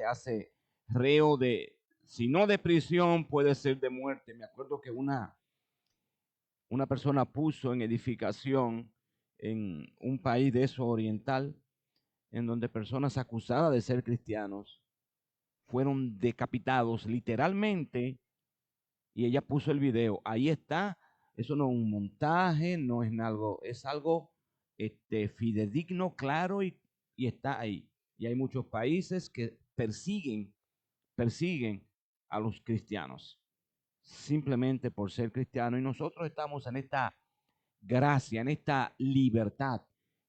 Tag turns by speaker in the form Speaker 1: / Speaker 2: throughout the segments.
Speaker 1: hace reo de, si no de prisión, puede ser de muerte. Me acuerdo que una persona puso en edificación en un país de eso oriental, en donde personas acusadas de ser cristianos fueron decapitados literalmente, y ella puso el video. Ahí está, eso no es un montaje, no es algo, es algo fidedigno, claro, y está ahí. Y hay muchos países que persiguen a los cristianos simplemente por ser cristianos, y nosotros estamos en esta gracia, en esta libertad,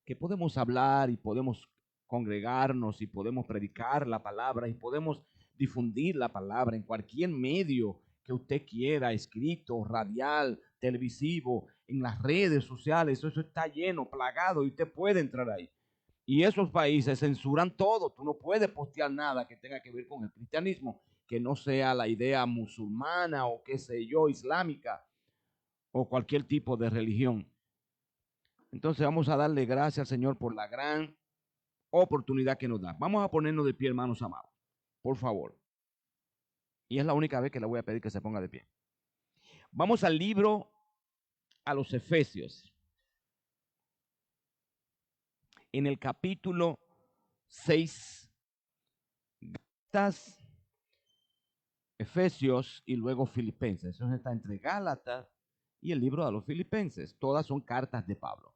Speaker 1: que podemos hablar y podemos congregarnos y podemos predicar la palabra y podemos difundir la palabra en cualquier medio que usted quiera, escrito, radial, televisivo, en las redes sociales. Eso está lleno, plagado, y usted puede entrar ahí. Y esos países censuran todo. Tú no puedes postear nada que tenga que ver con el cristianismo, que no sea la idea musulmana o qué sé yo, islámica o cualquier tipo de religión. Entonces vamos a darle gracias al Señor por la gran oportunidad que nos da. Vamos a ponernos de pie, hermanos amados, por favor. Y es la única vez que le voy a pedir que se ponga de pie. Vamos al libro a los Efesios. En el capítulo 6, Gálatas, Efesios y luego Filipenses. Eso está entre Gálatas y el libro de los Filipenses. Todas son cartas de Pablo.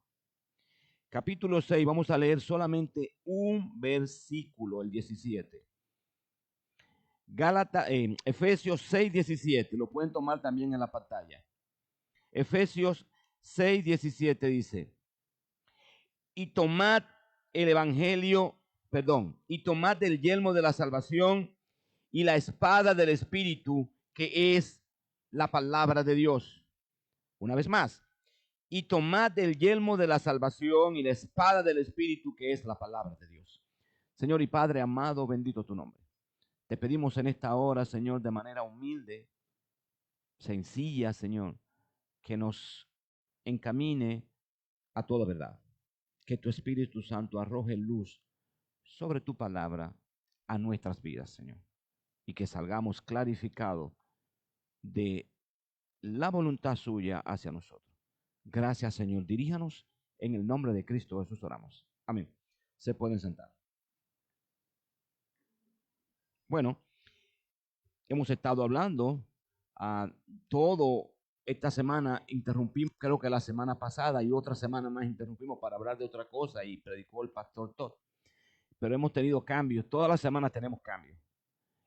Speaker 1: Capítulo 6, vamos a leer solamente un versículo, el 17. Efesios 6, 17, lo pueden tomar también en la pantalla. Efesios 6, 17 dice: y tomad el evangelio, y tomad el yelmo de la salvación y la espada del Espíritu, que es la palabra de Dios. Una vez más, y tomad el yelmo de la salvación y la espada del Espíritu, que es la palabra de Dios. Señor y Padre amado, bendito tu nombre. Te pedimos en esta hora, Señor, de manera humilde, sencilla, Señor, que nos encamine a toda verdad. Que tu Espíritu Santo arroje luz sobre tu palabra a nuestras vidas, Señor. Y que salgamos clarificados de la voluntad suya hacia nosotros. Gracias, Señor. Diríjanos en el nombre de Cristo Jesús oramos. Amén. Se pueden sentar. Bueno, hemos estado hablando todo esta semana. Interrumpimos, creo que la semana pasada y otra semana más interrumpimos para hablar de otra cosa y predicó el pastor Todd. Pero hemos tenido cambios. Todas las semanas tenemos cambios.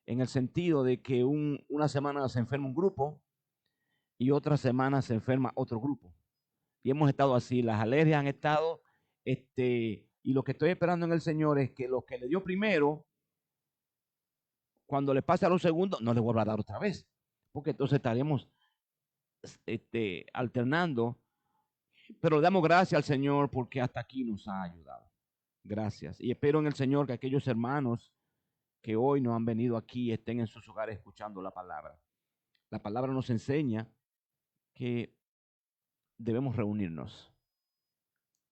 Speaker 1: En el sentido de que una semana se enferma un grupo y otra semana se enferma otro grupo. Y hemos estado así. Las alergias han estado, y lo que estoy esperando en el Señor es que los que le dio primero, cuando le pase a los segundos, no le vuelva a dar otra vez, porque entonces estaremos alternando. Pero damos gracias al Señor porque hasta aquí nos ha ayudado. Gracias. Y espero en el Señor que aquellos hermanos que hoy no han venido aquí estén en sus hogares escuchando la palabra. La palabra nos enseña que debemos reunirnos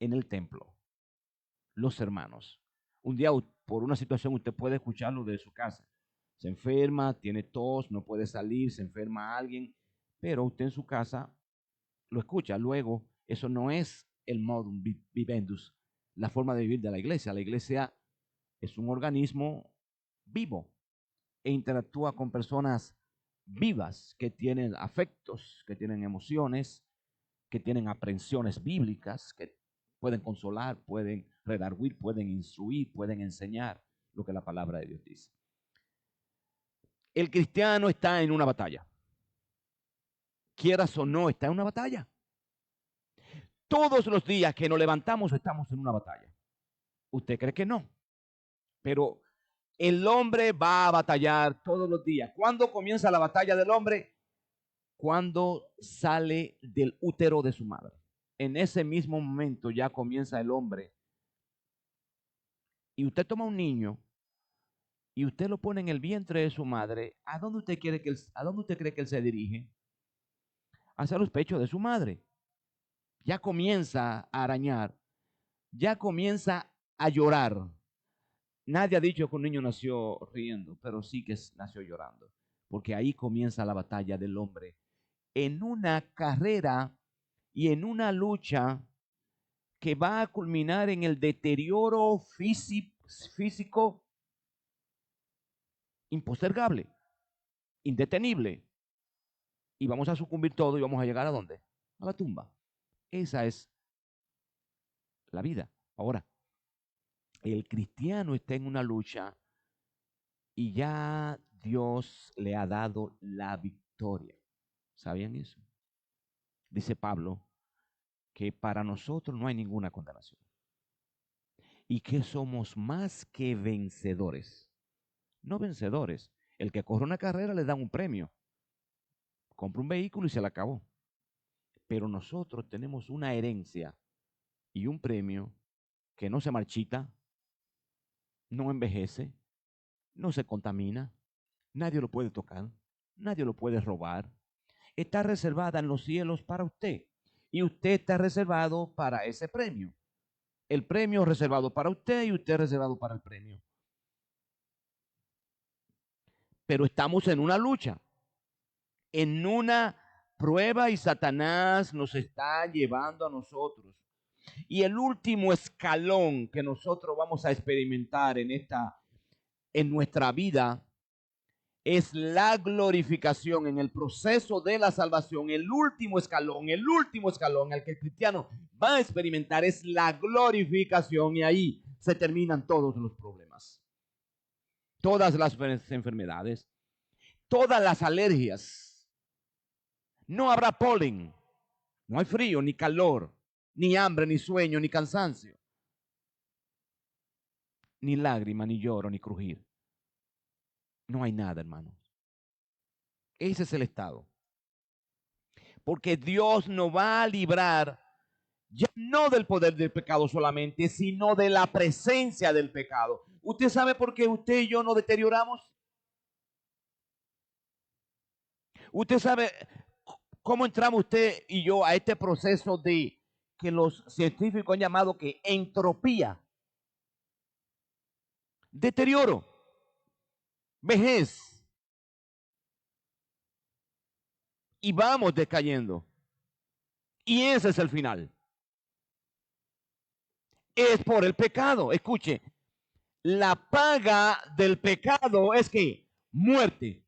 Speaker 1: en el templo, los hermanos. Un día, por una situación, usted puede escucharlo de su casa. Se enferma, tiene tos, no puede salir, se enferma alguien, pero usted en su casa lo escucha. Luego, eso no es el modum vivendus, la forma de vivir de la iglesia. La iglesia es un organismo vivo e interactúa con personas vivas que tienen afectos, que tienen emociones, que tienen aprensiones bíblicas, que pueden consolar, pueden redarguir, pueden instruir, pueden enseñar lo que la palabra de Dios dice. El cristiano está en una batalla. Quieras o no, está en una batalla. Todos los días que nos levantamos estamos en una batalla. ¿Usted cree que no? Pero el hombre va a batallar todos los días. ¿Cuándo comienza la batalla del hombre? Cuando sale del útero de su madre. En ese mismo momento ya comienza el hombre. Y usted toma un niño y usted lo pone en el vientre de su madre. ¿A dónde usted cree que él se dirige? Hacia los pechos de su madre. Ya comienza a arañar, ya comienza a llorar, Nadie ha dicho que un niño nació riendo, pero sí que nació llorando, porque ahí comienza la batalla del hombre en una carrera y en una lucha que va a culminar en el deterioro físico impostergable, indetenible. Y vamos a sucumbir todo y vamos a llegar ¿a dónde? A la tumba. Esa es la vida. Ahora, el cristiano está en una lucha y ya Dios le ha dado la victoria. ¿Sabían eso? Dice Pablo que para nosotros no hay ninguna condenación y que somos más que vencedores. No vencedores. El que corre una carrera le dan un premio. Compra un vehículo y se le acabó. Pero nosotros tenemos una herencia y un premio que no se marchita, no envejece, no se contamina, nadie lo puede tocar, nadie lo puede robar. Está reservada en los cielos para usted y usted está reservado para ese premio. El premio reservado para usted y usted reservado para el premio. Pero estamos en una lucha, en una prueba y Satanás nos está llevando a nosotros. Y el último escalón que nosotros vamos a experimentar en nuestra vida es la glorificación en el proceso de la salvación. El último escalón al que el cristiano va a experimentar es la glorificación y ahí se terminan todos los problemas, todas las enfermedades, todas las alergias. No habrá polen, no hay frío, ni calor, ni hambre, ni sueño, ni cansancio, ni lágrima, ni lloro, ni crujir. No hay nada, hermanos. Ese es el estado. Porque Dios nos va a librar ya no del poder del pecado solamente, sino de la presencia del pecado. ¿Usted sabe por qué usted y yo nos deterioramos? ¿Usted sabe cómo entramos usted y yo a este proceso de que los científicos han llamado que entropía? Deterioro, vejez. Y vamos decayendo. Y ese es el final. Es por el pecado. Escuche, la paga del pecado es que muerte.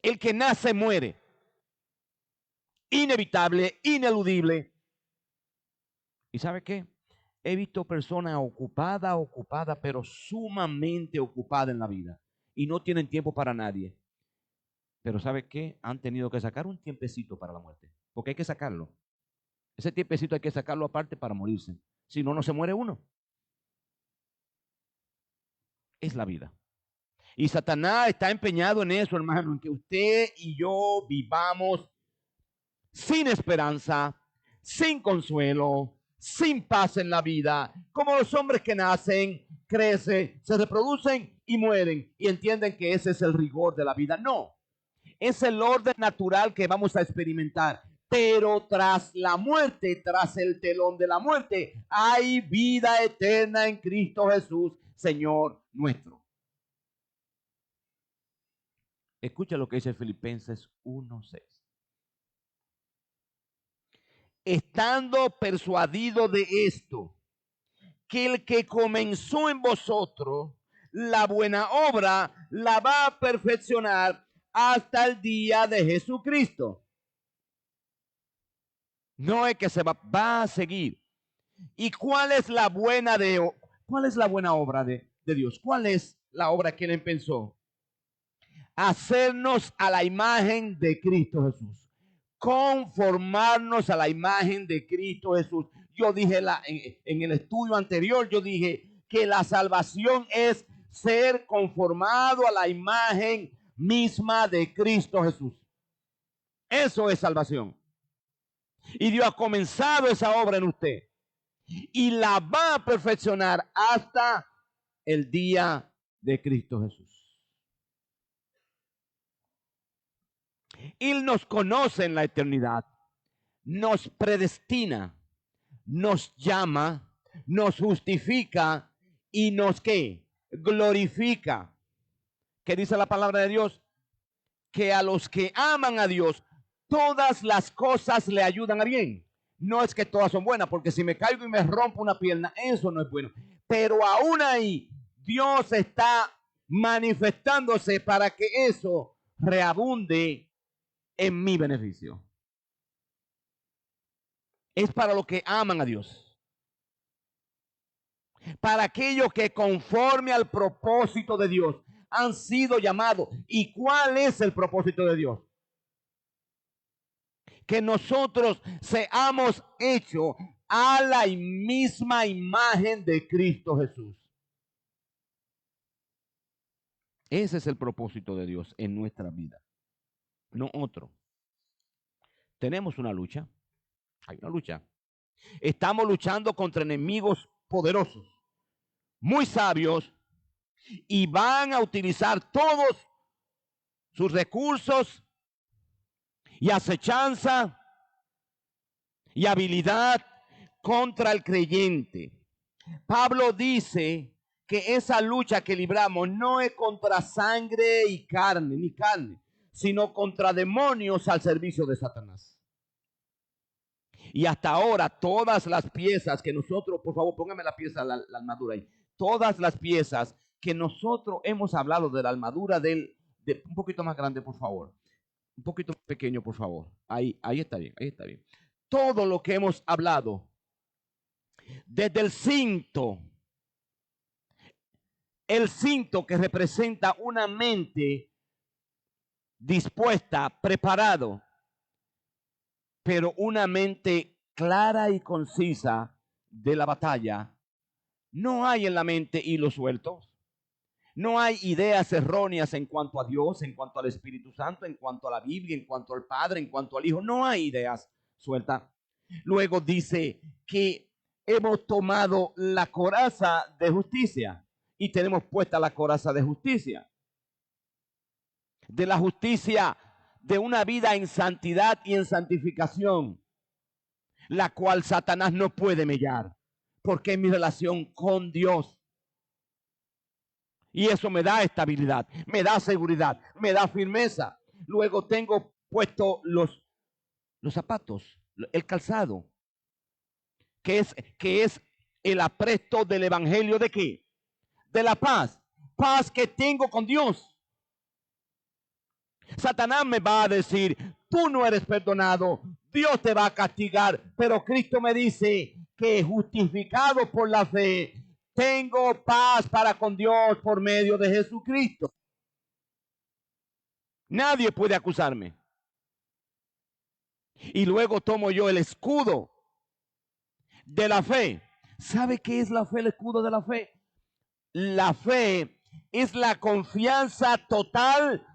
Speaker 1: El que nace muere. Inevitable, ineludible. ¿Y sabe qué? He visto personas ocupadas, pero sumamente ocupadas en la vida. Y no tienen tiempo para nadie. Pero ¿sabe qué? Han tenido que sacar un tiempecito para la muerte. Porque hay que sacarlo. Ese tiempecito hay que sacarlo aparte para morirse. Si no, no se muere uno. Es la vida. Y Satanás está empeñado en eso, hermano, en que usted y yo vivamos sin esperanza, sin consuelo, sin paz en la vida, como los hombres que nacen, crecen, se reproducen y mueren y entienden que ese es el rigor de la vida. No, es el orden natural que vamos a experimentar. Pero tras la muerte, tras el telón de la muerte, hay vida eterna en Cristo Jesús, Señor nuestro. Escucha lo que dice Filipenses 1:6. Estando persuadido de esto, que el que comenzó en vosotros la buena obra la va a perfeccionar hasta el día de Jesucristo. No es que va a seguir. ¿Y cuál es la buena obra de Dios? ¿Cuál es la obra que él empezó? Hacernos a la imagen de Cristo Jesús. Conformarnos a la imagen de Cristo Jesús. Yo dije en el estudio anterior, yo dije que la salvación es ser conformado a la imagen misma de Cristo Jesús. Eso es salvación. Y Dios ha comenzado esa obra en usted. Y la va a perfeccionar hasta el día de Cristo Jesús. Él nos conoce en la eternidad, nos predestina, nos llama, nos justifica y nos ¿qué? Glorifica. ¿Qué dice la palabra de Dios? Que a los que aman a Dios, todas las cosas le ayudan a bien. No es que todas son buenas, porque si me caigo y me rompo una pierna, eso no es bueno. Pero aún ahí, Dios está manifestándose para que eso reabunde en mi beneficio. Es para los que aman a Dios. Para aquellos que conforme al propósito de Dios han sido llamados. ¿Y cuál es el propósito de Dios? Que nosotros seamos hechos a la misma imagen de Cristo Jesús. Ese es el propósito de Dios en nuestra vida, no otro. Tenemos una lucha, hay una lucha. Estamos luchando contra enemigos poderosos, muy sabios, y van a utilizar todos sus recursos y acechanza y habilidad contra el creyente. Pablo dice que esa lucha que libramos no es contra sangre y carne, ni carne, sino contra demonios al servicio de Satanás. Y hasta ahora todas las piezas que nosotros, por favor, póngame la pieza, la armadura ahí. Todas las piezas que nosotros hemos hablado de la armadura un poquito más grande, por favor. Un poquito más pequeño, por favor. Ahí está bien, ahí está bien. Todo lo que hemos hablado, desde el cinto que representa una mente dispuesta, preparado, pero una mente clara y concisa de la batalla. No hay en la mente hilos sueltos. No hay ideas erróneas en cuanto a Dios, en cuanto al Espíritu Santo, en cuanto a la Biblia, en cuanto al Padre, en cuanto al Hijo. No hay ideas sueltas. Luego dice que hemos tomado la coraza de justicia y tenemos puesta la coraza de justicia. De la justicia de una vida en santidad y en santificación, la cual Satanás no puede mellar, porque es mi relación con Dios. Y eso me da estabilidad, me da seguridad, me da firmeza. Luego tengo puesto los zapatos, el calzado, que es el apresto del evangelio de ¿qué? De la paz. Paz que tengo con Dios. Satanás me va a decir, tú no eres perdonado, Dios te va a castigar, pero Cristo me dice que justificado por la fe, tengo paz para con Dios por medio de Jesucristo. Nadie puede acusarme. Y luego tomo yo el escudo de la fe. ¿Sabe qué es la fe, el escudo de la fe? La fe es la confianza total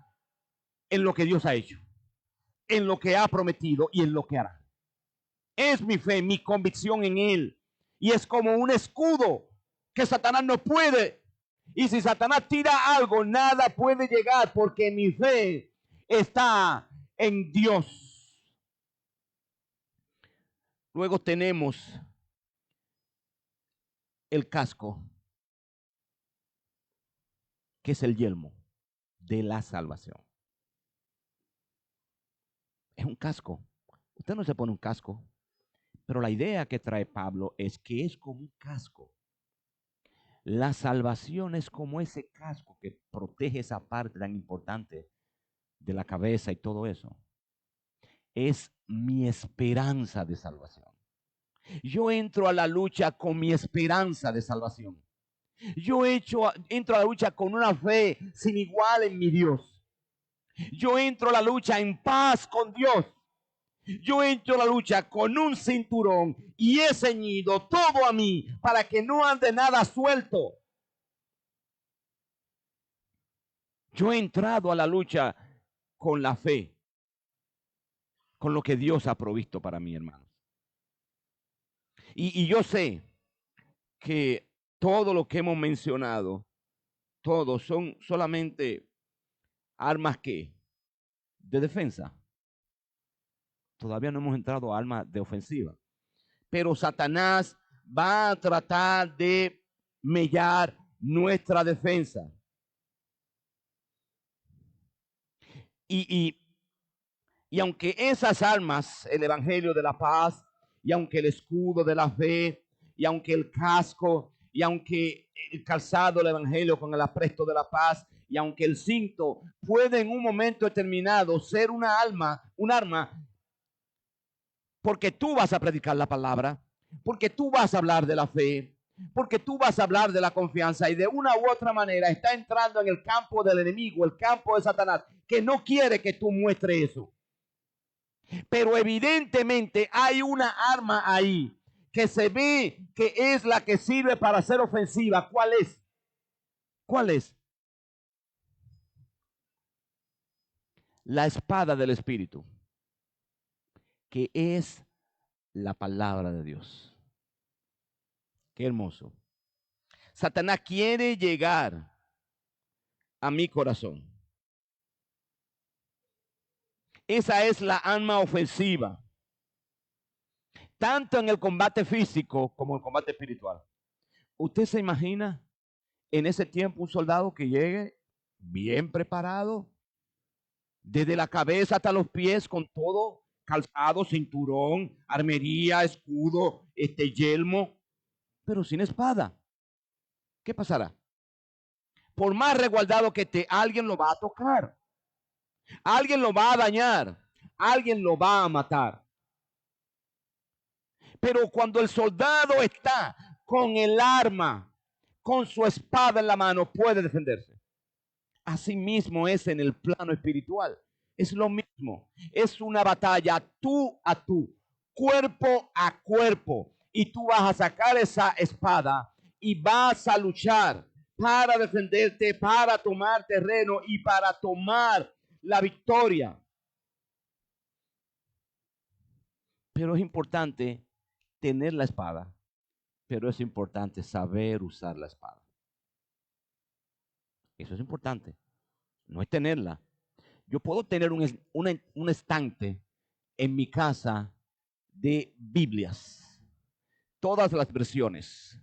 Speaker 1: en lo que Dios ha hecho, en lo que ha prometido y en lo que hará. Es mi fe, mi convicción en Él. Y es como un escudo que Satanás no puede. Y si Satanás tira algo, nada puede llegar porque mi fe está en Dios. Luego tenemos el casco, que es el yelmo de la salvación. Es un casco. Usted no se pone un casco, pero la idea que trae Pablo es que es como un casco. La salvación es como ese casco que protege esa parte tan importante de la cabeza y todo eso. Es mi esperanza de salvación. Yo entro a la lucha con mi esperanza de salvación. Yo entro a la lucha con una fe sin igual en mi Dios. Yo entro a la lucha en paz con Dios. Yo entro a la lucha con un cinturón y he ceñido todo a mí para que no ande nada suelto. Yo he entrado a la lucha con la fe, con lo que Dios ha provisto para mí, hermanos. Y yo sé que todo lo que hemos mencionado, todos son solamente armas que de defensa. Todavía no hemos entrado a armas de ofensiva. Pero Satanás va a tratar de mellar nuestra defensa. Y aunque esas armas, el evangelio de la paz, y aunque el escudo de la fe, y aunque el casco, y aunque el calzado del evangelio con el apresto de la paz, y aunque el cinto puede en un momento determinado ser un arma, porque tú vas a predicar la palabra, porque tú vas a hablar de la fe, porque tú vas a hablar de la confianza, y de una u otra manera está entrando en el campo del enemigo, el campo de Satanás, que no quiere que tú muestres eso. Pero evidentemente hay una arma ahí que se ve que es la que sirve para ser ofensiva. ¿Cuál es? ¿Cuál es? La espada del Espíritu, que es la palabra de Dios. Qué hermoso. Satanás quiere llegar a mi corazón. Esa es la arma ofensiva, tanto en el combate físico como en el combate espiritual. ¿Usted se imagina en ese tiempo un soldado que llegue bien preparado, desde la cabeza hasta los pies, con todo calzado, cinturón, armería, escudo, yelmo, pero sin espada? ¿Qué pasará? Por más resguardado que esté, alguien lo va a tocar, alguien lo va a dañar, alguien lo va a matar. Pero cuando el soldado está con el arma, con su espada en la mano, puede defenderse. Asimismo es en el plano espiritual. Es lo mismo. Es una batalla tú a tú, cuerpo a cuerpo. Y tú vas a sacar esa espada y vas a luchar para defenderte, para tomar terreno y para tomar la victoria. Pero es importante tener la espada, pero es importante saber usar la espada. Eso es importante. No es tenerla. Yo puedo tener un estante en mi casa de Biblias, todas las versiones,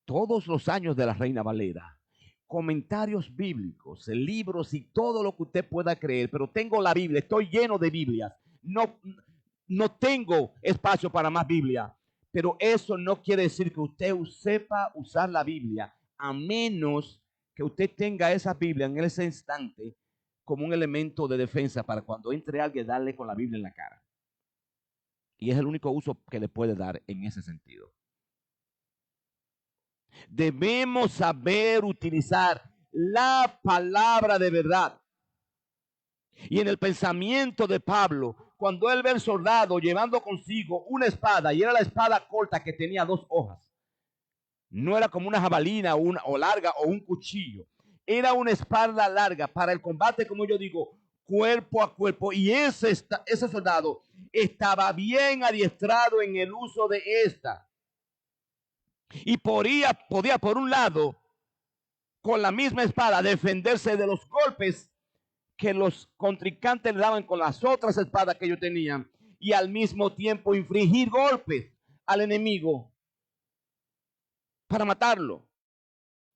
Speaker 1: todos los años de la Reina Valera, comentarios bíblicos, libros y todo lo que usted pueda creer, pero tengo la Biblia, estoy lleno de Biblias. No tengo espacio para más Biblia, pero eso no quiere decir que usted sepa usar la Biblia, a menos que usted tenga esa Biblia en ese instante como un elemento de defensa para cuando entre alguien darle con la Biblia en la cara. Y es el único uso que le puede dar en ese sentido. Debemos saber utilizar la palabra de verdad. Y en el pensamiento de Pablo, cuando él ve al soldado llevando consigo una espada, y era la espada corta que tenía 2 hojas, no era como una jabalina o larga o un cuchillo, era una espada larga para el combate, como yo digo, cuerpo a cuerpo. Y ese soldado estaba bien adiestrado en el uso de esta. Y podía por un lado, con la misma espada, defenderse de los golpes que los contrincantes le daban con las otras espadas que ellos tenían, y al mismo tiempo infligir golpes al enemigo para matarlo,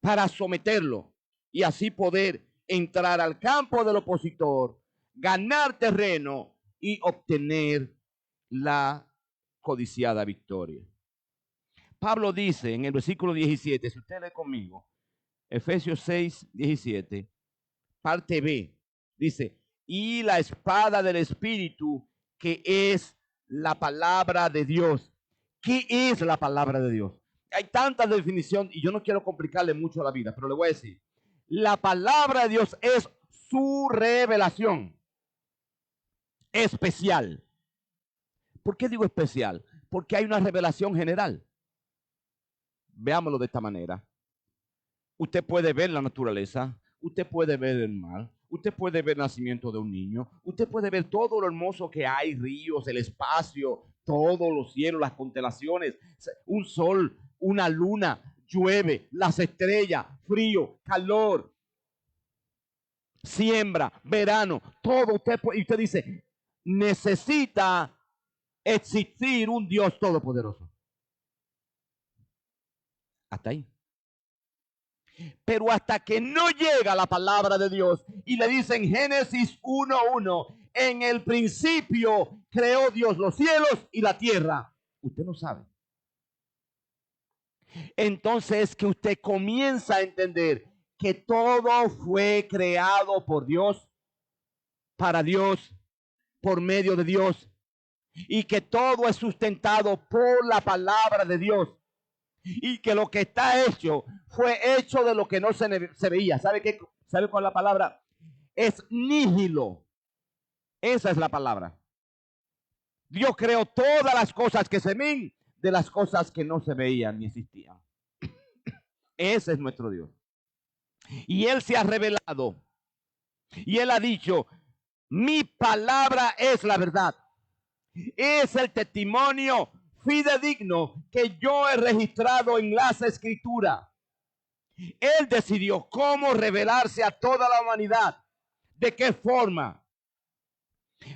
Speaker 1: para someterlo, y así poder entrar al campo del opositor, ganar terreno y obtener la codiciada victoria. Pablo dice en el versículo 17, si usted lee conmigo, Efesios 6, 17, parte B, dice, y la espada del Espíritu, que es la palabra de Dios. ¿Qué es la palabra de Dios? Hay tanta definición y yo no quiero complicarle mucho la vida, pero le voy a decir, la palabra de Dios es su revelación especial. ¿Por qué digo especial? Porque hay una revelación general. Veámoslo de esta manera. Usted puede ver la naturaleza, usted puede ver el mar, usted puede ver el nacimiento de un niño, usted puede ver todo lo hermoso que hay, ríos, el espacio, todos los cielos, las constelaciones, un sol, una luna, llueve, las estrellas, frío, calor, siembra, verano, todo usted puede, y usted dice, necesita existir un Dios todopoderoso. Hasta ahí. Pero hasta que no llega la palabra de Dios y le dice en Génesis 1:1, en el principio creó Dios los cielos y la tierra. Usted no sabe. Entonces es que usted comienza a entender que todo fue creado por Dios, para Dios, por medio de Dios, y que todo es sustentado por la palabra de Dios, y que lo que está hecho fue hecho de lo que no se veía. ¿Sabe qué? ¿Sabe cuál es la palabra? Es níhilo. Esa es la palabra. Dios creó todas las cosas que se ven de las cosas que no se veían ni existían. Ese es nuestro Dios. Y Él se ha revelado. Y Él ha dicho, mi palabra es la verdad. Es el testimonio fidedigno que yo he registrado en las Escrituras. Él decidió cómo revelarse a toda la humanidad. ¿De qué forma?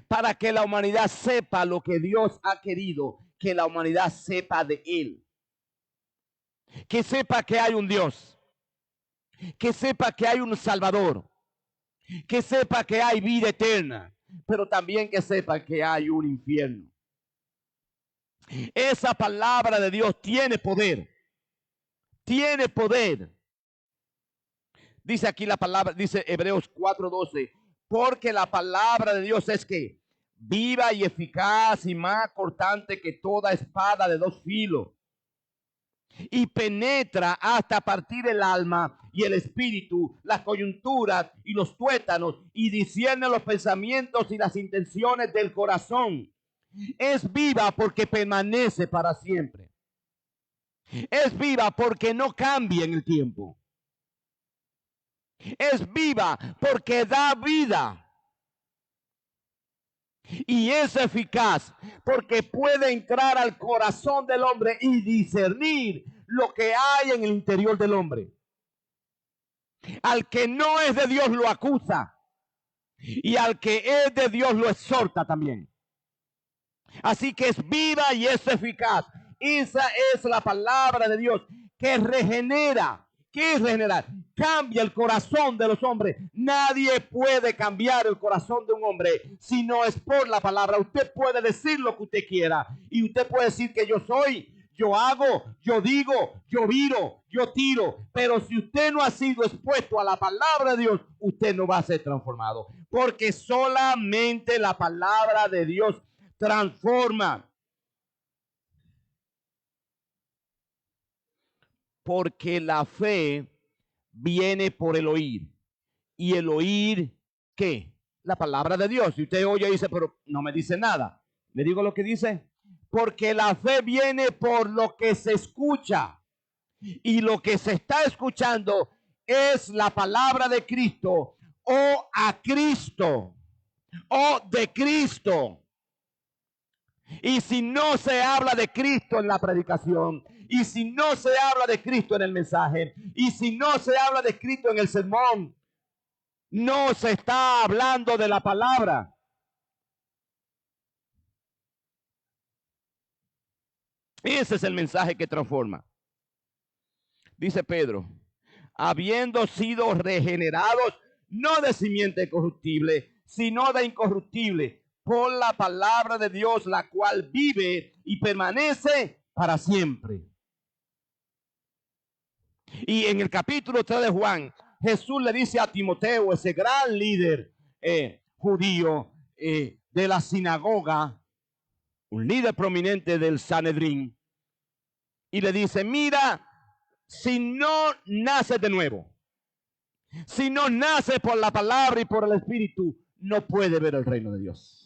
Speaker 1: Para que la humanidad sepa lo que Dios ha querido, que la humanidad sepa de Él. Que sepa que hay un Dios. Que sepa que hay un Salvador. Que sepa que hay vida eterna. Pero también que sepa que hay un infierno. Esa palabra de Dios tiene poder. Tiene poder. Dice aquí la palabra, dice Hebreos 4:12, porque la palabra de Dios es que viva y eficaz y más cortante que toda espada de dos filos, y penetra hasta partir el alma y el espíritu, las coyunturas y los tuétanos, y discierne los pensamientos y las intenciones del corazón. Es viva porque permanece para siempre. Es viva porque no cambia en el tiempo. Es viva porque da vida. Y es eficaz porque puede entrar al corazón del hombre y discernir lo que hay en el interior del hombre. Al que no es de Dios lo acusa. Y al que es de Dios lo exhorta también. Así que es viva y es eficaz. Esa es la palabra de Dios que regenera. ¿Qué es regenerar? Cambia el corazón de los hombres. Nadie puede cambiar el corazón de un hombre si no es por la palabra. Usted puede decir lo que usted quiera y usted puede decir que yo soy, yo hago, yo digo, yo viro, yo tiro. Pero si usted no ha sido expuesto a la palabra de Dios, usted no va a ser transformado. Porque solamente la palabra de Dios transforma. Porque la fe viene por el oír. Y el oír, ¿qué? La palabra de Dios. Y usted oye y dice, pero no me dice nada. ¿Le digo lo que dice? Porque la fe viene por lo que se escucha. Y lo que se está escuchando es la palabra de Cristo o a Cristo o de Cristo. Y si no se habla de Cristo en la predicación, y si no se habla de Cristo en el mensaje, y si no se habla de Cristo en el sermón, no se está hablando de la palabra. Ese es el mensaje que transforma. Dice Pedro, habiendo sido regenerados, no de simiente corruptible, sino de incorruptible, por la palabra de Dios, la cual vive y permanece para siempre. Y en el capítulo 3 de Juan, Jesús le dice a Timoteo, ese gran líder judío de la sinagoga, un líder prominente del Sanedrín, y le dice, mira, si no naces de nuevo, si no naces por la palabra y por el Espíritu, no puede ver el reino de Dios.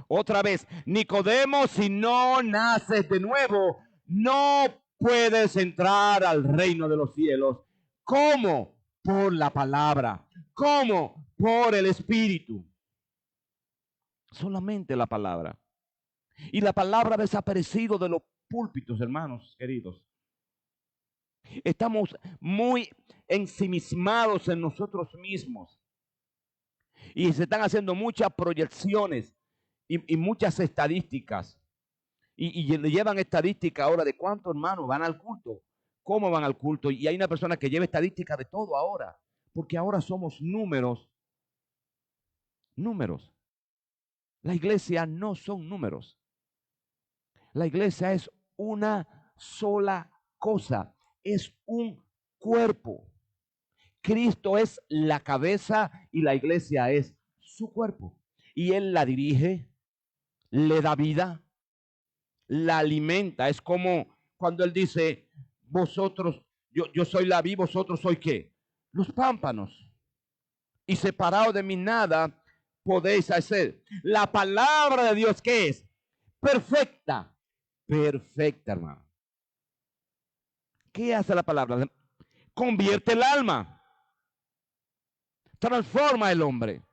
Speaker 1: Otra vez, Nicodemo, si no naces de nuevo, no puedes entrar al reino de los cielos. ¿Cómo? Por la palabra. ¿Cómo? Por el Espíritu. Solamente la palabra. Y la palabra ha desaparecido de los púlpitos, hermanos queridos. Estamos muy ensimismados en nosotros mismos. Y se están haciendo muchas proyecciones y muchas estadísticas. Y le llevan estadísticas ahora de cuántos hermanos van al culto. cómo van al culto. Y hay una persona que lleva estadística de todo ahora, porque ahora somos números. Números. La iglesia no son números. La iglesia es una sola cosa, es un cuerpo. Cristo es la cabeza y la iglesia es su cuerpo. Y Él la dirige, le da vida, la alimenta. Es como cuando Él dice, vosotros, yo soy la vid, vosotros sois ¿qué? Los pámpanos. Y separado de mí nada podéis hacer. La palabra de Dios, ¿qué es? Perfecta. Perfecta, hermano. ¿Qué hace la palabra? Convierte el alma. Transforma el hombre.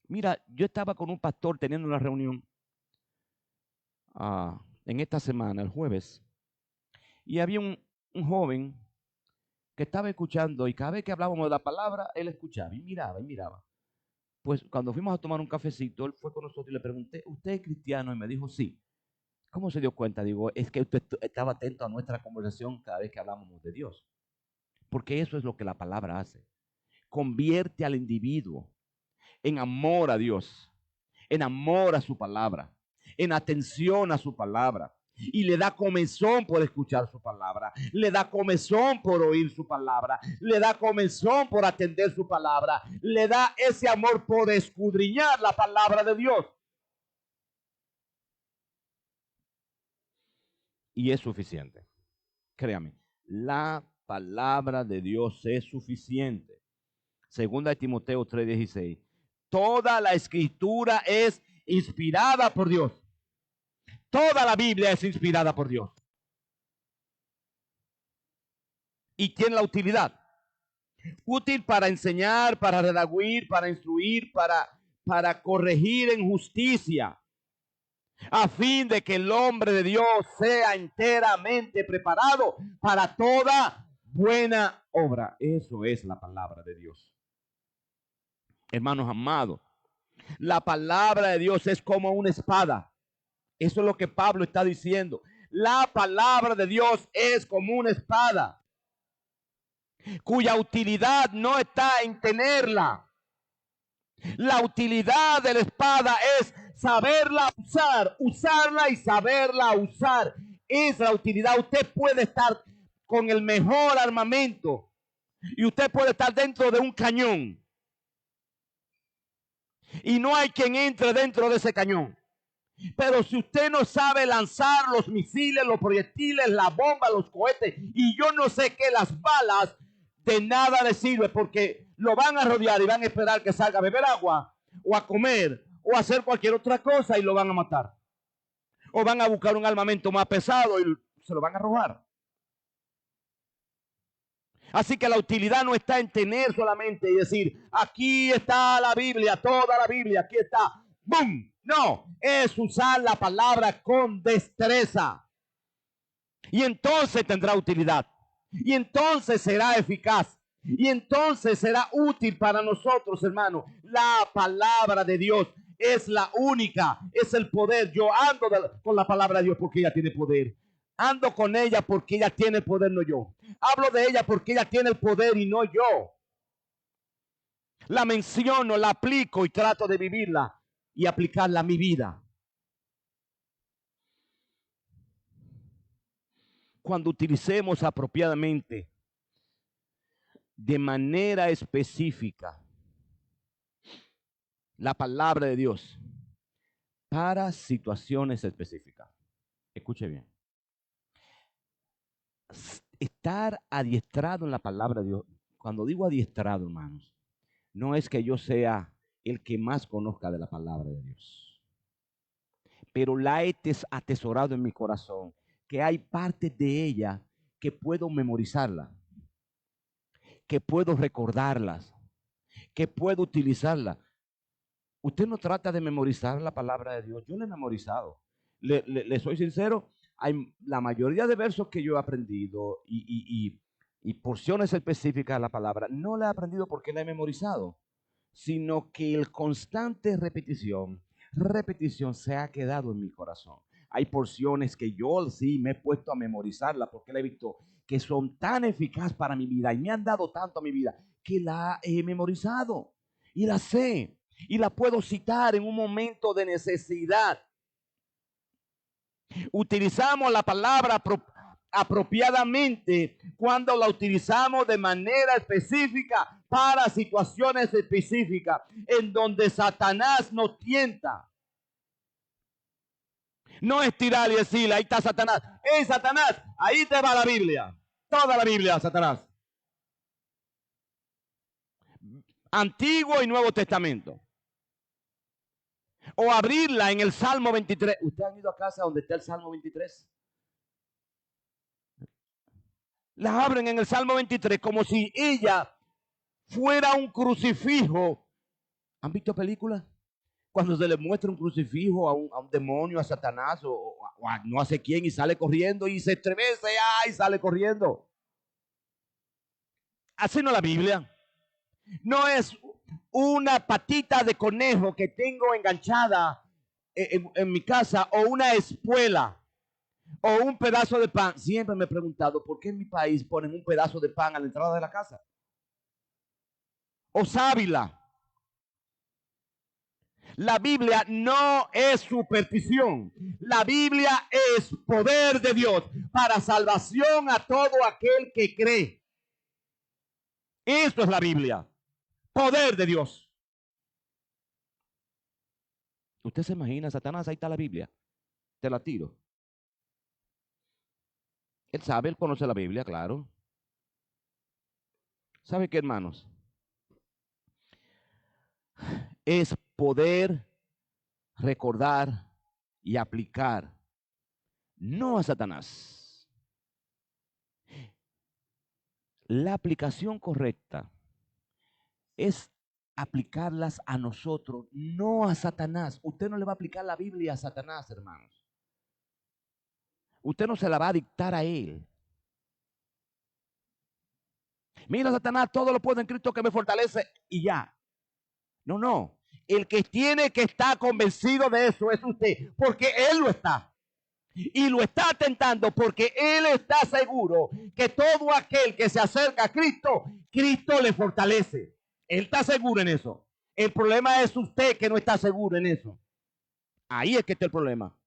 Speaker 1: Mira, yo estaba con un pastor teniendo una reunión en esta semana, el jueves, y había un joven que estaba escuchando y cada vez que hablábamos de la palabra, él escuchaba y miraba y miraba. Pues cuando fuimos a tomar un cafecito, él fue con nosotros y le pregunté, ¿usted es cristiano? Y me dijo, sí. ¿Cómo se dio cuenta? Digo, es que usted estaba atento a nuestra conversación cada vez que hablábamos de Dios. Porque eso es lo que la palabra hace. Convierte al individuo en amor a Dios, en amor a su palabra, en atención a su palabra. Y le da comezón por escuchar su palabra, le da comezón por oír su palabra, le da comezón por atender su palabra, le da ese amor por escudriñar la palabra de Dios. Y es suficiente. Créame, la palabra de Dios es suficiente. Segunda de Timoteo 3:16. Toda la escritura es inspirada por Dios. Toda la Biblia es inspirada por Dios. Y tiene la utilidad. Útil para enseñar, para redarguir, para instruir, para corregir en justicia, a fin de que el hombre de Dios sea enteramente preparado para toda buena obra. Eso es la palabra de Dios. Hermanos amados, la palabra de Dios es como una espada. Eso es lo que Pablo está diciendo. La palabra de Dios es como una espada, cuya utilidad no está en tenerla. La utilidad de la espada es saberla usar, usarla y saberla usar. Es la utilidad. Usted puede estar con el mejor armamento y usted puede estar dentro de un cañón y no hay quien entre dentro de ese cañón. Pero si usted no sabe lanzar los misiles, los proyectiles, la bomba, los cohetes y yo no sé qué, las balas, de nada le sirve porque lo van a rodear y van a esperar que salga a beber agua o a comer o a hacer cualquier otra cosa y lo van a matar. O van a buscar un armamento más pesado y se lo van a robar. Así que la utilidad no está en tener solamente y decir, aquí está la Biblia, toda la Biblia, aquí está. ¡Bum! No, es usar la palabra con destreza. Y entonces tendrá utilidad. Y entonces será eficaz. Y entonces será útil para nosotros, hermano. La palabra de Dios es la única, es el poder. Yo ando con la palabra de Dios porque ella tiene poder. Ando con ella porque ella tiene poder, no yo. Hablo de ella porque ella tiene el poder y no yo. La menciono, la aplico y trato de vivirla y aplicarla a mi vida. Cuando utilicemos apropiadamente, de manera específica, la palabra de Dios para situaciones específicas. Escuche bien. Estar adiestrado en la palabra de Dios. Cuando digo adiestrado, hermanos, no es que yo sea el que más conozca de la palabra de Dios, pero la he atesorado en mi corazón, que hay partes de ella que puedo memorizarla, que puedo recordarlas, que puedo utilizarla. Usted no trata de memorizar la palabra de Dios. Yo la he memorizado. Le soy sincero, hay la mayoría de versos que yo he aprendido y porciones específicas de la palabra, no la he aprendido porque la he memorizado, sino que el constante repetición se ha quedado en mi corazón. Hay porciones que yo sí me he puesto a memorizarla porque la he visto que son tan eficaz para mi vida y me han dado tanto a mi vida que la he memorizado y la sé y la puedo citar en un momento de necesidad. Utilizamos la palabra apropiadamente cuando la utilizamos de manera específica para situaciones específicas en donde Satanás nos tienta. No es tirar y decirle, ahí está Satanás. ¡Hey, Satanás! Ahí te va la Biblia. Toda la Biblia, Satanás. Antiguo y Nuevo Testamento. O abrirla en el Salmo 23. ¿Usted ha ido a casa donde está el Salmo 23? La abren en el Salmo 23 como si ella fuera un crucifijo. ¿Han visto películas? Cuando se le muestra un crucifijo a un demonio, a Satanás o a no sé quién y sale corriendo y se estremece, ¡ay! Sale corriendo. Así no la Biblia. No es una patita de conejo que tengo enganchada en mi casa o una espuela o un pedazo de pan. Siempre me he preguntado por qué en mi país ponen un pedazo de pan a la entrada de la casa. O sábila. La Biblia no es superstición. La Biblia es poder de Dios para salvación a todo aquel que cree. Esto es la Biblia. Poder de Dios. ¿Usted se imagina, Satanás? Ahí está la Biblia. Te la tiro. Él sabe, él conoce la Biblia, claro. ¿Sabe qué, hermanos? Es poder recordar y aplicar, no a Satanás. La aplicación correcta es aplicarlas a nosotros, no a Satanás. Usted no le va a aplicar la Biblia a Satanás, hermanos. Usted no se la va a dictar a él. Mira, Satanás, todo lo puedo en Cristo que me fortalece y ya. No, no. El que tiene que estar convencido de eso es usted, porque él lo está. Y lo está tentando porque él está seguro que todo aquel que se acerca a Cristo, Cristo le fortalece. Él está seguro en eso. El problema es usted que no está seguro en eso. Ahí es que está el problema.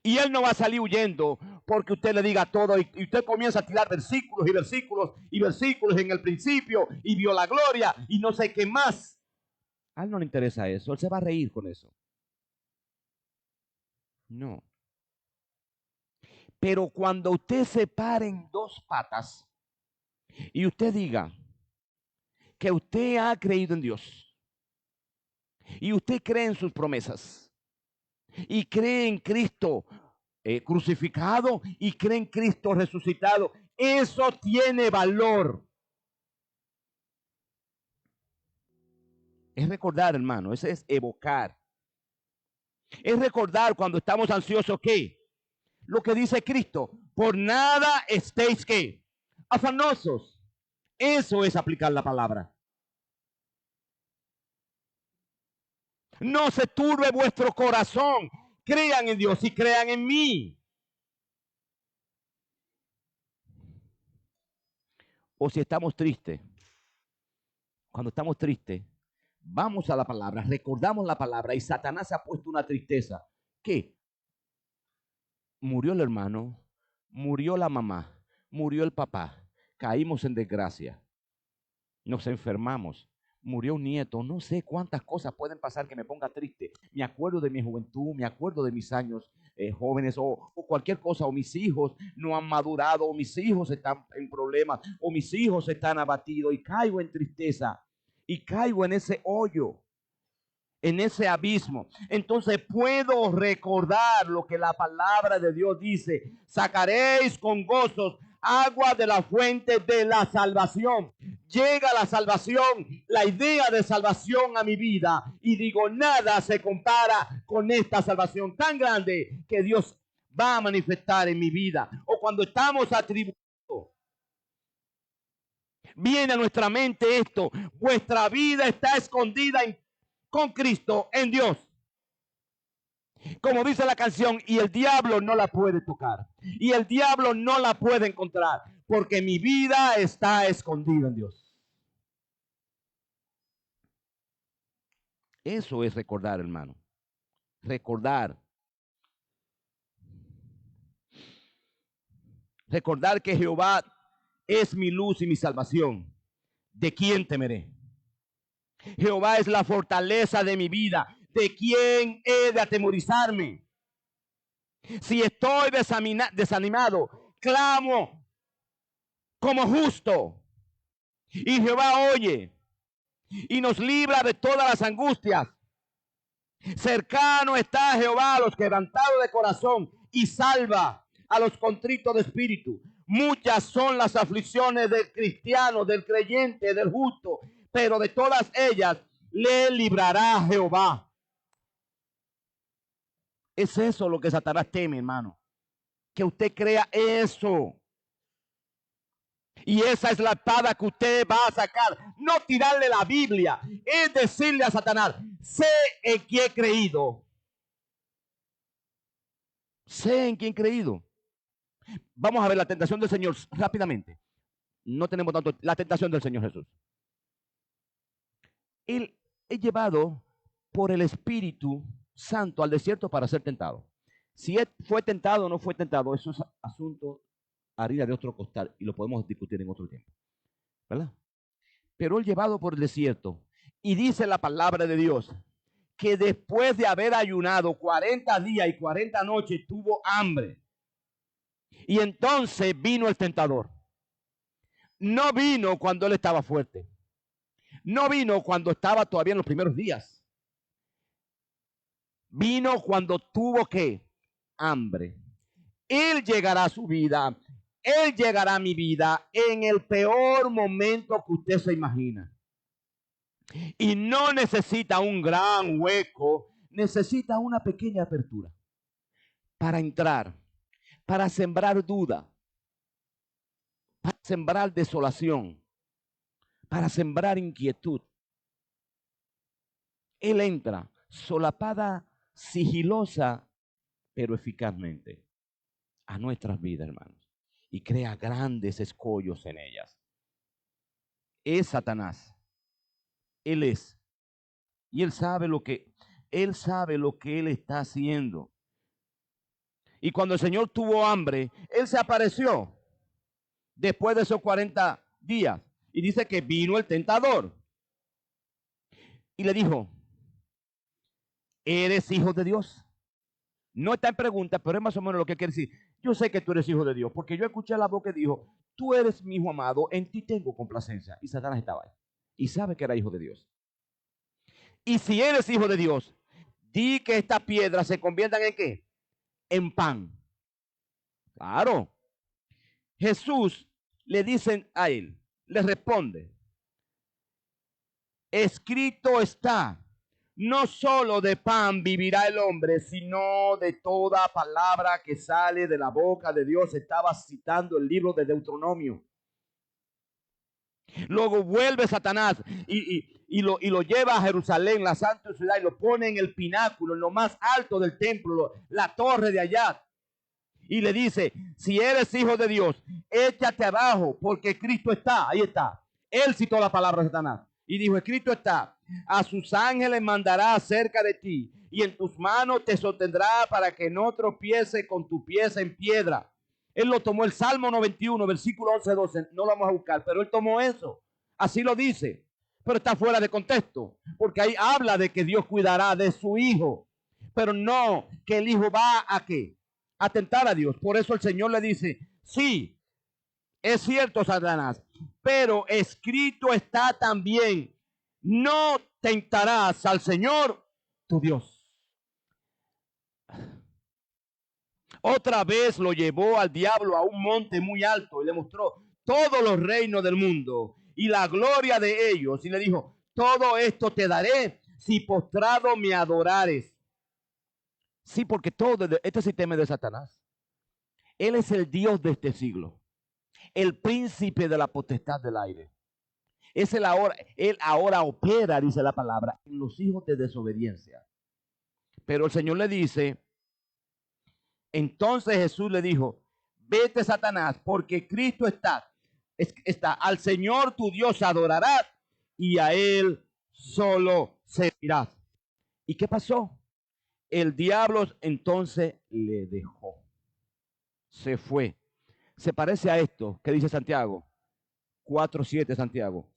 Speaker 1: Y él no va a salir huyendo porque usted le diga todo y usted comienza a tirar versículos y versículos y versículos en el principio y vio la gloria y no sé qué más. A él no le interesa eso. Él se va a reír con eso. No. Pero cuando usted se pare en dos patas y usted diga que usted ha creído en Dios y usted cree en sus promesas y cree en Cristo crucificado y cree en Cristo resucitado, eso tiene valor. Es recordar, hermano, eso es evocar. Es recordar cuando estamos ansiosos que lo que dice Cristo, por nada estéis que afanosos. Eso es aplicar la palabra. No se turbe vuestro corazón. Crean en Dios y crean en mí. O si estamos tristes, cuando estamos tristes, vamos a la palabra, recordamos la palabra y Satanás se ha puesto una tristeza. ¿Qué? Murió el hermano, murió la mamá, murió el papá, caímos en desgracia, nos enfermamos, murió un nieto, no sé cuántas cosas pueden pasar que me ponga triste. Me acuerdo de mi juventud, me acuerdo de mis años jóvenes o cualquier cosa, o mis hijos no han madurado, o mis hijos están en problemas, o mis hijos están abatidos y caigo en tristeza y caigo en ese hoyo, en ese abismo. Entonces puedo recordar lo que la palabra de Dios dice: sacaréis con gozos agua de la fuente de la salvación. Llega la salvación, la idea de salvación a mi vida y digo, nada se compara con esta salvación tan grande que Dios va a manifestar en mi vida. O cuando estamos atribulados, viene a nuestra mente esto: vuestra vida está escondida con Cristo en Dios. Como dice la canción, y el diablo no la puede tocar. Y el diablo no la puede encontrar. Porque mi vida está escondida en Dios. Eso es recordar, hermano. Recordar. Recordar que Jehová es mi luz y mi salvación. ¿De quién temeré? Jehová es la fortaleza de mi vida. ¿De quién he de atemorizarme? Si estoy desanimado, clamo como justo. Y Jehová oye y nos libra de todas las angustias. Cercano está Jehová a los quebrantados de corazón y salva a los contritos de espíritu. Muchas son las aflicciones del cristiano, del creyente, del justo, pero de todas ellas le librará Jehová. Es eso lo que Satanás teme, hermano. Que usted crea eso. Y esa es la espada que usted va a sacar. No tirarle la Biblia. Es decirle a Satanás, sé en quién he creído. Sé en quién he creído. Vamos a ver la tentación del Señor rápidamente. No tenemos tanto. La tentación del Señor Jesús. Él es llevado por el Espíritu Santo al desierto para ser tentado. Si él fue tentado o no fue tentado, eso es asunto harina de otro costal y lo podemos discutir en otro tiempo, ¿verdad? Pero él llevado por el desierto, y dice la palabra de Dios que después de haber ayunado 40 días y 40 noches tuvo hambre. Y entonces vino el tentador. No vino cuando él estaba fuerte. No vino cuando estaba todavía en los primeros días. Vino cuando tuvo que hambre. Él llegará a su vida. Él llegará a mi vida en el peor momento que usted se imagina. Y no necesita un gran hueco, necesita una pequeña apertura para entrar, para sembrar duda, para sembrar desolación, para sembrar inquietud. Él entra solapada, sigilosa, pero eficazmente a nuestras vidas, hermanos, y crea grandes escollos en ellas. Es Satanás. Él es. Y él sabe lo que él está haciendo. Y cuando el Señor tuvo hambre, él se apareció después de esos 40 días. Y dice que vino el tentador. Y le dijo, ¿eres hijo de Dios? No está en pregunta, pero es más o menos lo que quiere decir. Yo sé que tú eres hijo de Dios, porque yo escuché la voz que dijo, tú eres mi hijo amado, en ti tengo complacencia. Y Satanás estaba ahí. Y sabe que era hijo de Dios. Y si eres hijo de Dios, di que estas piedras se conviertan en ¿qué? En pan. Claro. Jesús le dicen a él, le responde, escrito está, no solo de pan vivirá el hombre, sino de toda palabra que sale de la boca de Dios. Estaba citando el libro de Deuteronomio. Luego vuelve Satanás y lo lleva a Jerusalén, la santa ciudad, y lo pone en el pináculo, en lo más alto del templo, la torre de allá. Y le dice, si eres hijo de Dios, échate abajo, porque Cristo está. Ahí está. Él citó la palabra de Satanás. Y dijo, escrito está, a sus ángeles mandará cerca de ti, y en tus manos te sostendrá para que no tropiece con tu pieza en piedra. Él lo tomó el Salmo 91, versículo 11-12. No lo vamos a buscar, pero él tomó eso. Así lo dice. Pero está fuera de contexto, porque ahí habla de que Dios cuidará de su hijo. Pero no que el hijo va a ¿qué? A tentar a Dios. Por eso el Señor le dice, sí, es cierto, Satanás, pero escrito está también, no tentarás al Señor tu Dios. Otra vez lo llevó al diablo a un monte muy alto y le mostró todos los reinos del mundo y la gloria de ellos. Y le dijo, todo esto te daré si postrado me adorares. Sí, porque todo este sistema es de Satanás. Él es el Dios de este siglo, el príncipe de la potestad del aire. Él ahora opera, dice la palabra, en los hijos de desobediencia. Pero el Señor le dice, entonces Jesús le dijo, vete Satanás, porque Cristo está, al Señor tu Dios adorarás y a Él solo servirás. ¿Y qué pasó? El diablo entonces le dejó. Se fue. Se parece a esto que dice Santiago 4:7, Santiago.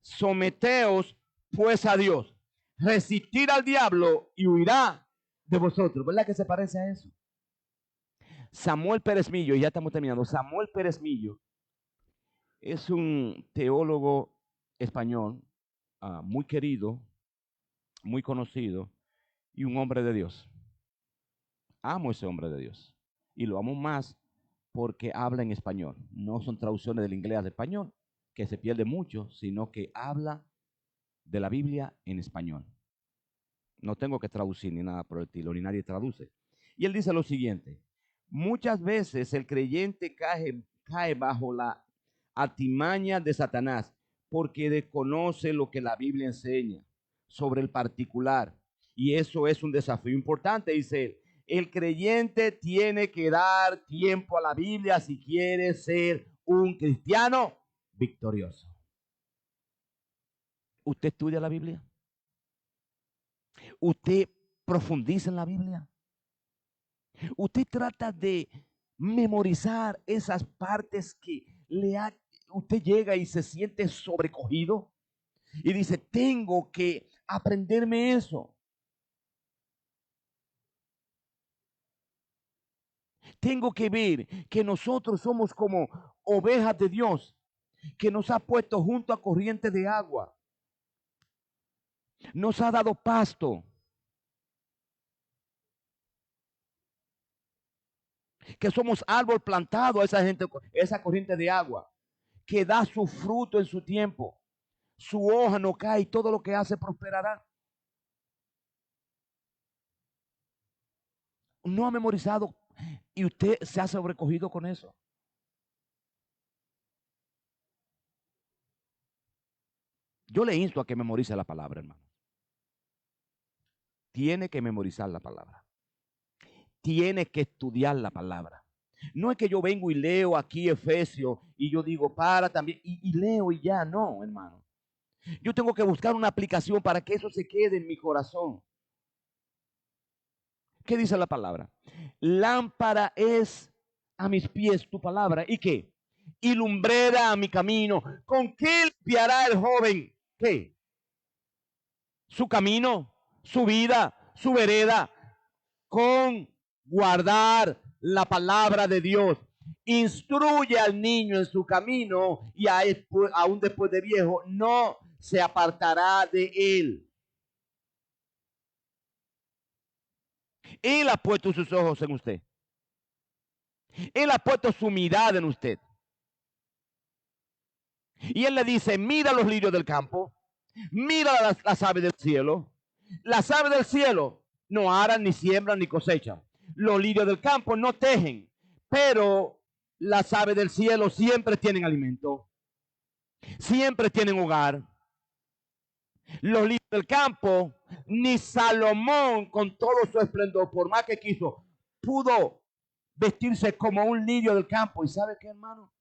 Speaker 1: Someteos pues a Dios, resistir al diablo y huirá de vosotros. ¿Verdad que se parece a eso? Samuel Pérez Millo, y ya estamos terminando. Samuel Pérez Millo es un teólogo español muy querido, muy conocido y un hombre de Dios. Amo ese hombre de Dios y lo amo más porque habla en español. No son traducciones del inglés al español, que se pierde mucho, sino que habla de la Biblia en español. No tengo que traducir ni nada por el estilo, ni nadie traduce. Y él dice lo siguiente: muchas veces el creyente cae bajo la artimaña de Satanás porque desconoce lo que la Biblia enseña sobre el particular. Y eso es un desafío importante, dice él. El creyente tiene que dar tiempo a la Biblia si quiere ser un cristiano victorioso. ¿Usted estudia la Biblia? ¿Usted profundiza en la Biblia? ¿Usted trata de memorizar esas partes que usted llega y se siente sobrecogido y dice, tengo que aprenderme eso? Tengo que ver que nosotros somos como ovejas de Dios, que nos ha puesto junto a corriente de agua, nos ha dado pasto, que somos árbol plantado a esa corriente de agua, que da su fruto en su tiempo, su hoja no cae y todo lo que hace prosperará. No ha memorizado y usted se ha sobrecogido con eso. Yo le insto a que memorice la palabra, hermano. Tiene que memorizar la palabra. Tiene que estudiar la palabra. No es que yo vengo y leo aquí Efesios y yo digo, para también, y leo y ya, no, hermano. Yo tengo que buscar una aplicación para que eso se quede en mi corazón. ¿Qué dice la palabra? Lámpara es a mis pies tu palabra. ¿Y qué? Y lumbrera a mi camino. ¿Con qué limpiará el joven? ¿Qué? Su camino, su vida, su vereda. Con guardar la palabra de Dios. Instruye al niño en su camino y aún después de viejo no se apartará de él. Él ha puesto sus ojos en usted. Él ha puesto su mirada en usted. Y él le dice, mira los lirios del campo, mira las aves del cielo. Las aves del cielo no aran, ni siembran, ni cosechan. Los lirios del campo no tejen, pero las aves del cielo siempre tienen alimento, siempre tienen hogar. Los lirios del campo, ni Salomón con todo su esplendor, por más que quiso, pudo vestirse como un lirio del campo. ¿Y sabe qué, hermano?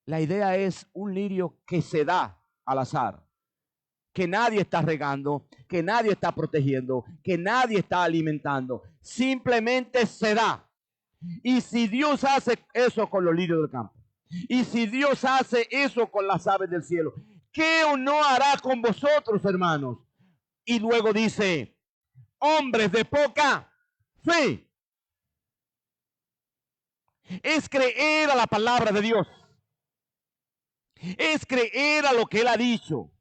Speaker 1: La idea es un lirio que se da al azar, que nadie está regando, que nadie está protegiendo, que nadie está alimentando. Simplemente se da. Y si Dios hace eso con los lirios del campo, y si Dios hace eso con las aves del cielo, ¿qué o no hará con vosotros, hermanos? Y luego dice, hombres de poca fe. Es creer a la palabra de Dios. Es creer a lo que Él ha dicho.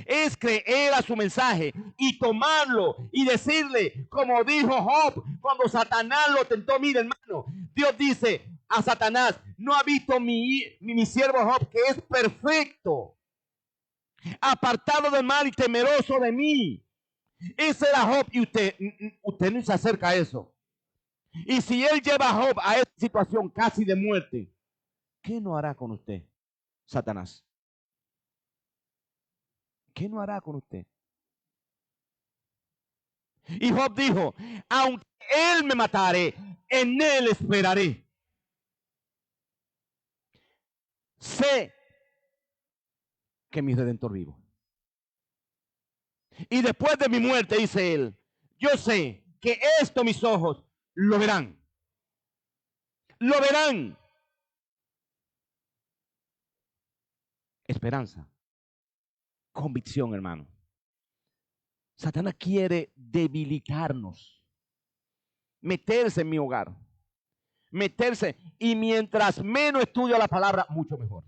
Speaker 1: Es creer a su mensaje y tomarlo y decirle, como dijo Job, cuando Satanás lo tentó. Mire, hermano, Dios dice a Satanás, no ha visto mi siervo Job, que es perfecto, apartado del mal y temeroso de mí. Ese era Job y usted no se acerca a eso. Y si él lleva a Job a esa situación casi de muerte, ¿qué no hará con usted, Satanás? ¿Qué no hará con usted? Y Job dijo, aunque él me matare, en él esperaré. Sé que mi Redentor vivo. Y después de mi muerte, dice él, yo sé que esto mis ojos lo verán. Lo verán. Esperanza. Convicción, hermano. Satanás quiere debilitarnos. Meterse en mi hogar. Meterse. Y mientras menos estudio la palabra, mucho mejor.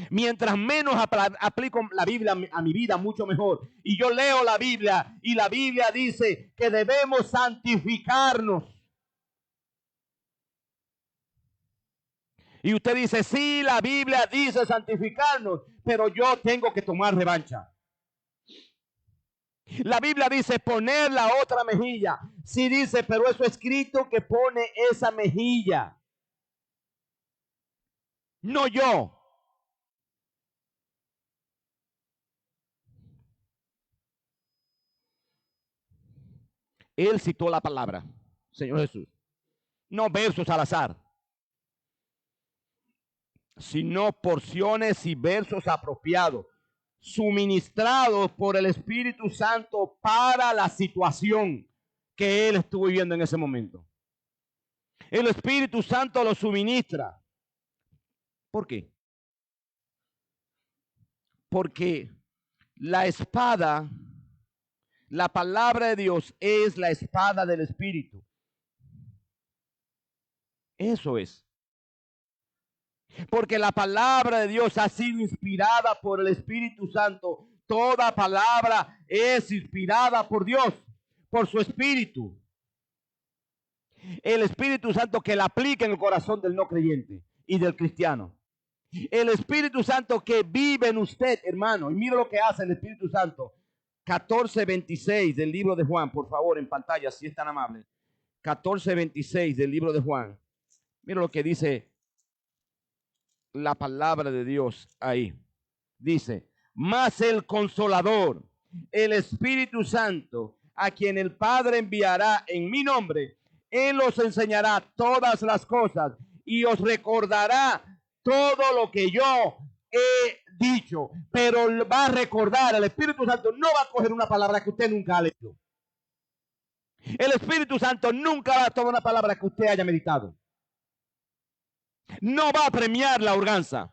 Speaker 1: Mientras menos aplico la Biblia a mi vida, mucho mejor. Y yo leo la Biblia y la Biblia dice que debemos santificarnos. Y usted dice, sí, la Biblia dice santificarnos, pero yo tengo que tomar revancha. La Biblia dice poner la otra mejilla. Sí dice, pero eso escrito que pone esa mejilla. No yo. Él citó la palabra, Señor Jesús. No versos al azar, sino porciones y versos apropiados, suministrados por el Espíritu Santo para la situación que él estuvo viviendo en ese momento. El Espíritu Santo lo suministra. ¿Por qué? Porque la espada, la palabra de Dios es la espada del Espíritu. Eso es. Porque la palabra de Dios ha sido inspirada por el Espíritu Santo. Toda palabra es inspirada por Dios, por su Espíritu. El Espíritu Santo que la aplica en el corazón del no creyente y del cristiano. El Espíritu Santo que vive en usted, hermano. Y mira lo que hace el Espíritu Santo. 14:26 del libro de Juan, por favor, en pantalla, si es tan amable. 14:26 del libro de Juan. Mira lo que dice la palabra de Dios ahí. Dice, mas el Consolador, el Espíritu Santo, a quien el Padre enviará en mi nombre, Él os enseñará todas las cosas y os recordará todo lo que yo he dicho. Pero va a recordar, el Espíritu Santo no va a coger una palabra que usted nunca ha leído. El Espíritu Santo nunca va a tomar una palabra que usted haya meditado. No va a premiar la hurganza.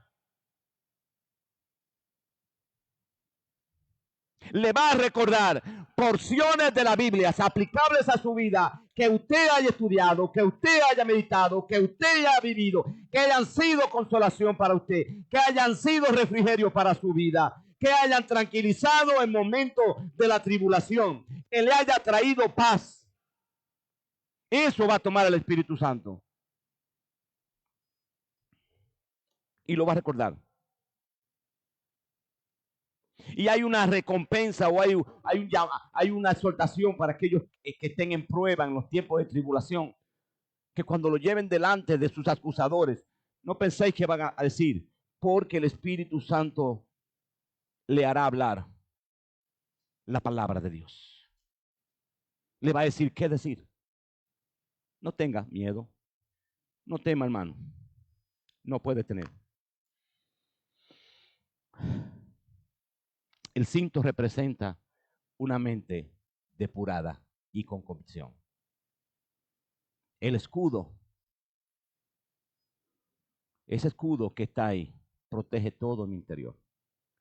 Speaker 1: Le va a recordar porciones de la Biblia aplicables a su vida que usted haya estudiado, que usted haya meditado, que usted haya vivido, que hayan sido consolación para usted, que hayan sido refrigerio para su vida, que hayan tranquilizado en momentos de la tribulación, que le haya traído paz. Eso va a tomar el Espíritu Santo y lo va a recordar. Y hay una recompensa o hay una exhortación para aquellos que estén en prueba en los tiempos de tribulación, que cuando lo lleven delante de sus acusadores, no penséis que van a decir, porque el Espíritu Santo le hará hablar la palabra de Dios. Le va a decir qué decir. No tenga miedo. No tema, hermano. No puede tener. El cinto representa una mente depurada y con convicción. El escudo, ese escudo que está ahí, protege todo mi interior.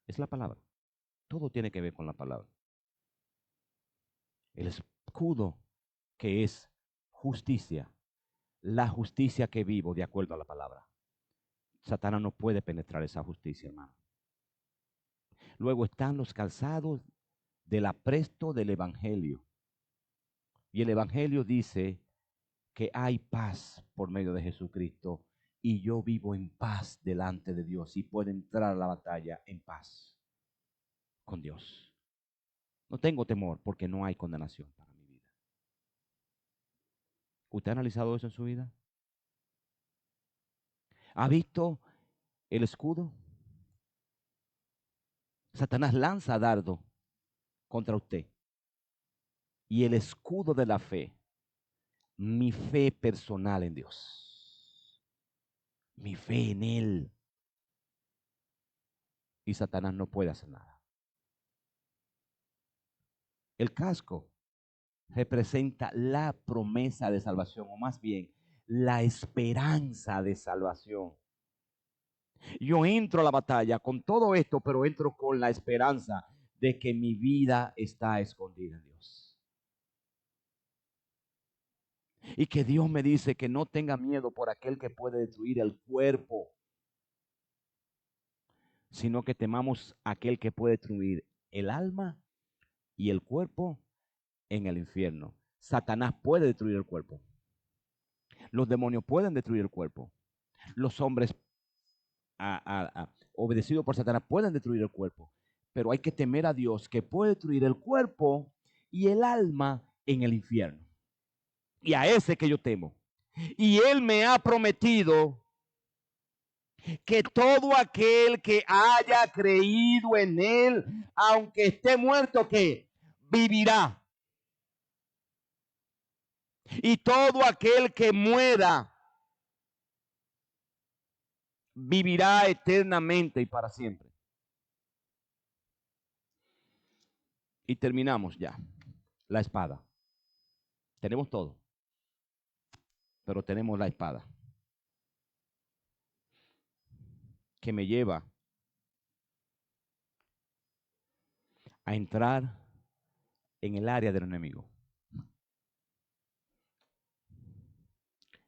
Speaker 1: Es la palabra. Todo tiene que ver con la palabra. El escudo que es justicia, la justicia que vivo de acuerdo a la palabra. Satanás no puede penetrar esa justicia, hermano. Luego están los calzados del apresto del Evangelio. Y el Evangelio dice que hay paz por medio de Jesucristo y yo vivo en paz delante de Dios y puedo entrar a la batalla en paz con Dios. No tengo temor porque no hay condenación para mi vida. ¿Usted ha analizado eso en su vida? ¿Ha visto el escudo? Satanás lanza dardo contra usted. Y el escudo de la fe, mi fe personal en Dios, mi fe en Él. Y Satanás no puede hacer nada. El casco representa la promesa de salvación, o más bien, la esperanza de salvación. Yo entro a la batalla con todo esto, pero entro con la esperanza de que mi vida está escondida en Dios. Y que Dios me dice que no tenga miedo por aquel que puede destruir el cuerpo, sino que temamos a aquel que puede destruir el alma y el cuerpo en el infierno. Satanás puede destruir el cuerpo. Los demonios pueden destruir el cuerpo. Los hombres obedecidos por Satanás pueden destruir el cuerpo. Pero hay que temer a Dios que puede destruir el cuerpo y el alma en el infierno. Y a ese que yo temo. Y Él me ha prometido que todo aquel que haya creído en Él, aunque esté muerto, que vivirá. Y todo aquel que muera, vivirá eternamente y para siempre. Y terminamos ya. La espada. Tenemos todo, pero tenemos la espada que me lleva a entrar en el área del enemigo.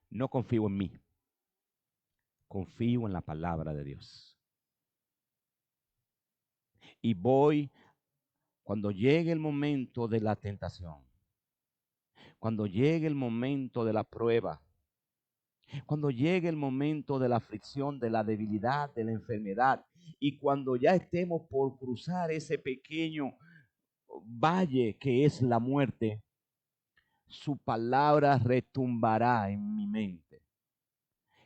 Speaker 1: No confío en mí, confío en la palabra de Dios. Y voy, cuando llegue el momento de la tentación, cuando llegue el momento de la prueba, cuando llegue el momento de la aflicción, de la debilidad, de la enfermedad, y cuando ya estemos por cruzar ese pequeño valle que es la muerte, su palabra retumbará en mi mente.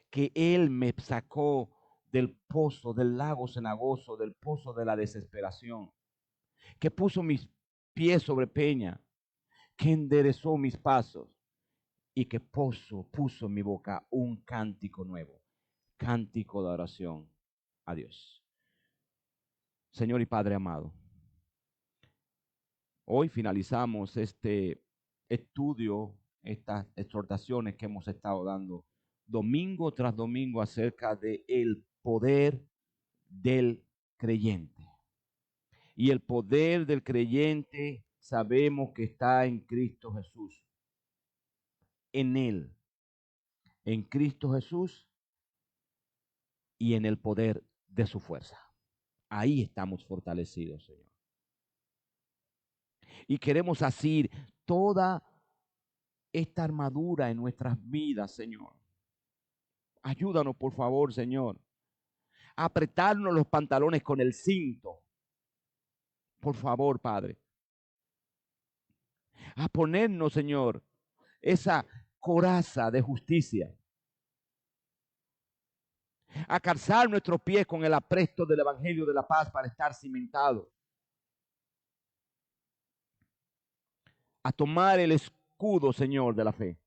Speaker 1: Que Él me sacó del pozo, del lago cenagoso, del pozo de la desesperación. Que puso mis pies sobre peña, que enderezó mis pasos y que puso en mi boca un cántico nuevo, cántico de oración a Dios. Señor y Padre amado, hoy finalizamos este estudio, estas exhortaciones que hemos estado dando domingo tras domingo acerca de el poder del creyente. Y el poder del creyente sabemos que está en Cristo Jesús. En Él, en Cristo Jesús y en el poder de su fuerza. Ahí estamos fortalecidos, Señor. Y queremos asir toda esta armadura en nuestras vidas, Señor. Ayúdanos, por favor, Señor, a apretarnos los pantalones con el cinto. Por favor, Padre. A ponernos, Señor, esa coraza de justicia. A calzar nuestros pies con el apresto del Evangelio de la paz para estar cimentados. A tomar el escudo, Señor, de la fe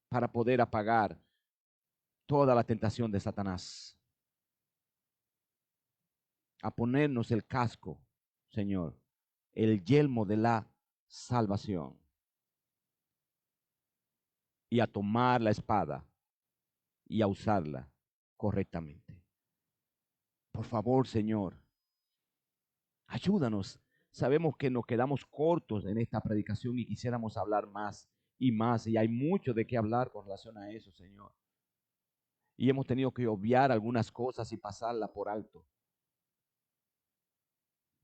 Speaker 1: para poder apagar toda la tentación de Satanás. A ponernos el casco, Señor, el yelmo de la salvación. Y a tomar la espada y a usarla correctamente. Por favor, Señor, ayúdanos. Sabemos que nos quedamos cortos en esta predicación y quisiéramos hablar más y más. Y hay mucho de qué hablar con relación a eso, Señor. Y hemos tenido que obviar algunas cosas y pasarla por alto.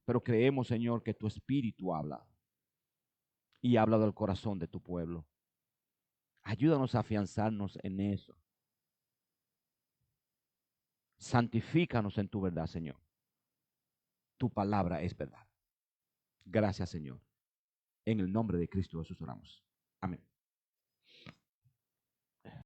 Speaker 1: Pero creemos, Señor, que tu Espíritu habla y habla del corazón de tu pueblo. Ayúdanos a afianzarnos en eso. Santifícanos en tu verdad, Señor. Tu palabra es verdad. Gracias, Señor. En el nombre de Cristo Jesús oramos. Amén.